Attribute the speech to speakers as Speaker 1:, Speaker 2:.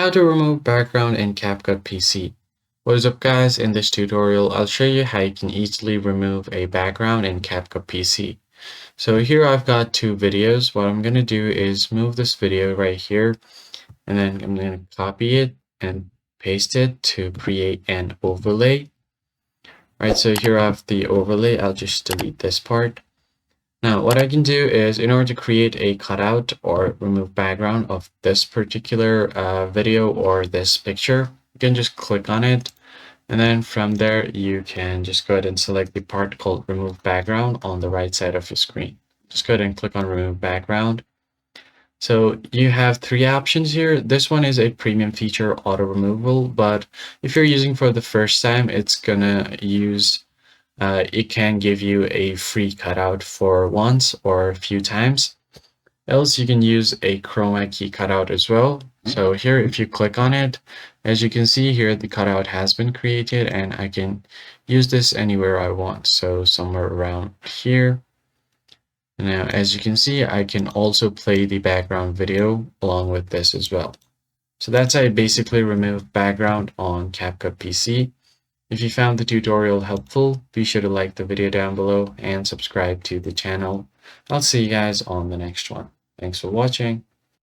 Speaker 1: How to remove background in CapCut PC. What is up guys, in this tutorial I'll show you how you can easily remove a background in CapCut PC. So here I've got two videos. What I'm going to do is move this video right here, and then I'm going to copy it and paste it to create an overlay. Right, so here I have the overlay. I'll just delete this part. Now, what I can do is, in order to create a cutout or remove background of this particular video or this picture, you can just click on it. And then from there, you can just go ahead and select the part called remove background on the right side of your screen. Just go ahead and click on remove background. So you have three options here. This one is a premium feature, auto removal, but if you're using for the first time, it's gonna use it can give you a free cutout for once or a few times. Else you can use a chroma key cutout as well. So here, if you click on it, as you can see here, the cutout has been created and I can use this anywhere I want. So somewhere around here. Now, as you can see, I can also play the background video along with this as well. So that's how I basically remove background on CapCut PC. If you found the tutorial helpful, be sure to like the video down below and subscribe to the channel. I'll see you guys on the next one. Thanks for watching.